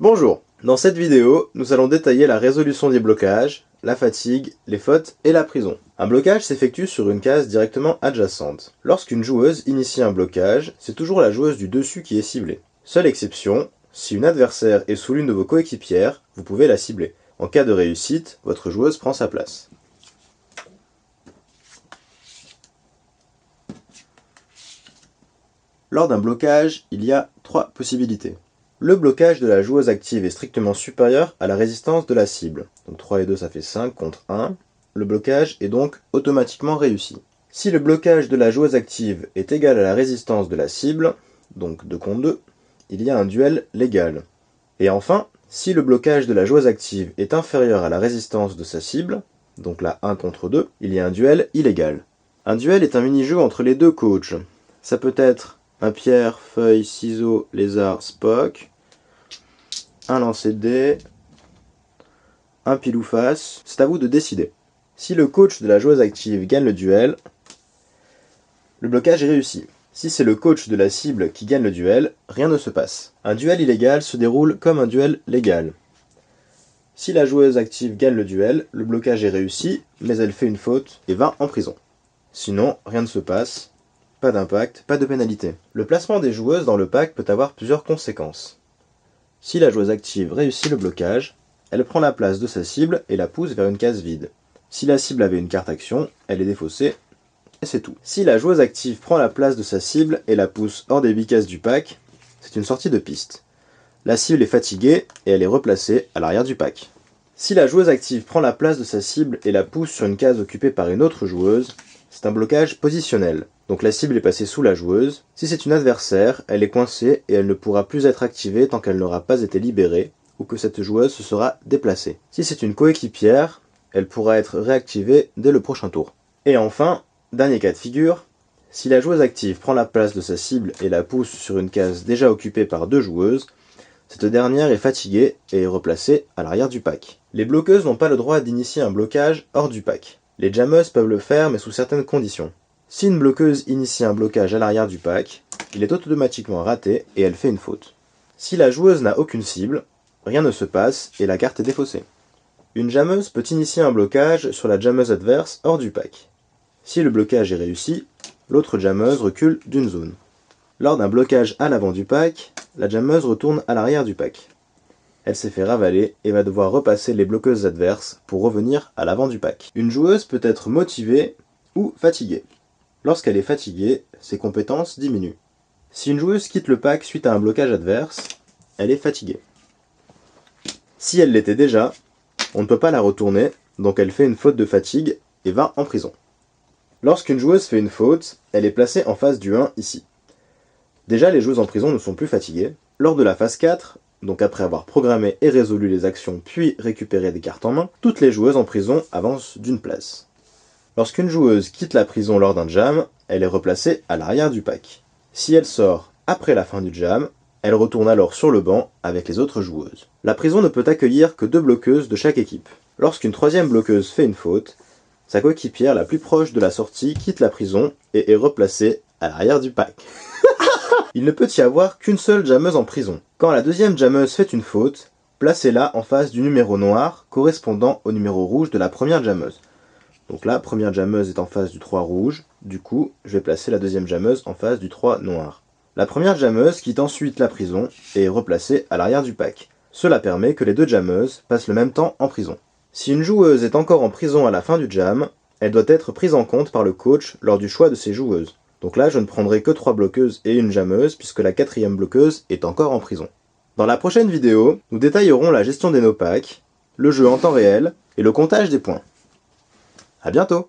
Bonjour, dans cette vidéo, nous allons détailler la résolution des blocages, la fatigue, les fautes et la prison. Un blocage s'effectue sur une case directement adjacente. Lorsqu'une joueuse initie un blocage, c'est toujours la joueuse du dessus qui est ciblée. Seule exception, si une adversaire est sous l'une de vos coéquipières, vous pouvez la cibler. En cas de réussite, votre joueuse prend sa place. Lors d'un blocage, il y a 3 possibilités. Le blocage de la joueuse active est strictement supérieur à la résistance de la cible. Donc 3 et 2 ça fait 5 contre 1. Le blocage est donc automatiquement réussi. Si le blocage de la joueuse active est égal à la résistance de la cible, donc 2 contre 2, il y a un duel légal. Et enfin, si le blocage de la joueuse active est inférieur à la résistance de sa cible, donc là 1 contre 2, il y a un duel illégal. Un duel est un mini-jeu entre les deux coachs. Ça peut être un pierre, feuille, ciseaux, lézard, Spock, un lancer de dés, un pile ou face, c'est à vous de décider. Si le coach de la joueuse active gagne le duel, le blocage est réussi. Si c'est le coach de la cible qui gagne le duel, rien ne se passe. Un duel illégal se déroule comme un duel légal. Si la joueuse active gagne le duel, le blocage est réussi, mais elle fait une faute et va en prison. Sinon, rien ne se passe. Pas d'impact, pas de pénalité. Le placement des joueuses dans le pack peut avoir plusieurs conséquences. Si la joueuse active réussit le blocage, elle prend la place de sa cible et la pousse vers une case vide. Si la cible avait une carte action, elle est défaussée, et c'est tout. Si la joueuse active prend la place de sa cible et la pousse hors des 8 cases du pack, c'est une sortie de piste. La cible est fatiguée et elle est replacée à l'arrière du pack. Si la joueuse active prend la place de sa cible et la pousse sur une case occupée par une autre joueuse, c'est un blocage positionnel. Donc la cible est passée sous la joueuse. Si c'est une adversaire, elle est coincée et elle ne pourra plus être activée tant qu'elle n'aura pas été libérée ou que cette joueuse se sera déplacée. Si c'est une coéquipière, elle pourra être réactivée dès le prochain tour. Et enfin, dernier cas de figure, si la joueuse active prend la place de sa cible et la pousse sur une case déjà occupée par deux joueuses, cette dernière est fatiguée et est replacée à l'arrière du pack. Les bloqueuses n'ont pas le droit d'initier un blocage hors du pack. Les jammeuses peuvent le faire mais sous certaines conditions. Si une bloqueuse initie un blocage à l'arrière du pack, il est automatiquement raté et elle fait une faute. Si la joueuse n'a aucune cible, rien ne se passe et la carte est défaussée. Une jammeuse peut initier un blocage sur la jammeuse adverse hors du pack. Si le blocage est réussi, l'autre jammeuse recule d'une zone. Lors d'un blocage à l'avant du pack, la jammeuse retourne à l'arrière du pack. Elle s'est fait ravaler et va devoir repasser les bloqueuses adverses pour revenir à l'avant du pack. Une joueuse peut être motivée ou fatiguée. Lorsqu'elle est fatiguée, ses compétences diminuent. Si une joueuse quitte le pack suite à un blocage adverse, elle est fatiguée. Si elle l'était déjà, on ne peut pas la retourner, donc elle fait une faute de fatigue et va en prison. Lorsqu'une joueuse fait une faute, elle est placée en phase du 1 ici. Déjà, les joueuses en prison ne sont plus fatiguées. Lors de la phase 4, donc après avoir programmé et résolu les actions puis récupéré des cartes en main, toutes les joueuses en prison avancent d'une place. Lorsqu'une joueuse quitte la prison lors d'un jam, elle est replacée à l'arrière du pack. Si elle sort après la fin du jam, elle retourne alors sur le banc avec les autres joueuses. La prison ne peut accueillir que 2 bloqueuses de chaque équipe. Lorsqu'une troisième bloqueuse fait une faute, sa coéquipière la plus proche de la sortie quitte la prison et est replacée à l'arrière du pack. Il ne peut y avoir qu'une seule jammeuse en prison. Quand la deuxième jammeuse fait une faute, placez-la en face du numéro noir correspondant au numéro rouge de la première jammeuse. Donc là, première jammeuse est en face du 3 rouge, du coup, je vais placer la deuxième jammeuse en face du 3 noir. La première jammeuse quitte ensuite la prison et est replacée à l'arrière du pack. Cela permet que les deux jammeuses passent le même temps en prison. Si une joueuse est encore en prison à la fin du jam, elle doit être prise en compte par le coach lors du choix de ses joueuses. Donc là, je ne prendrai que 3 bloqueuses et une jammeuse puisque la quatrième bloqueuse est encore en prison. Dans la prochaine vidéo, nous détaillerons la gestion des no-packs, le jeu en temps réel et le comptage des points. A bientôt!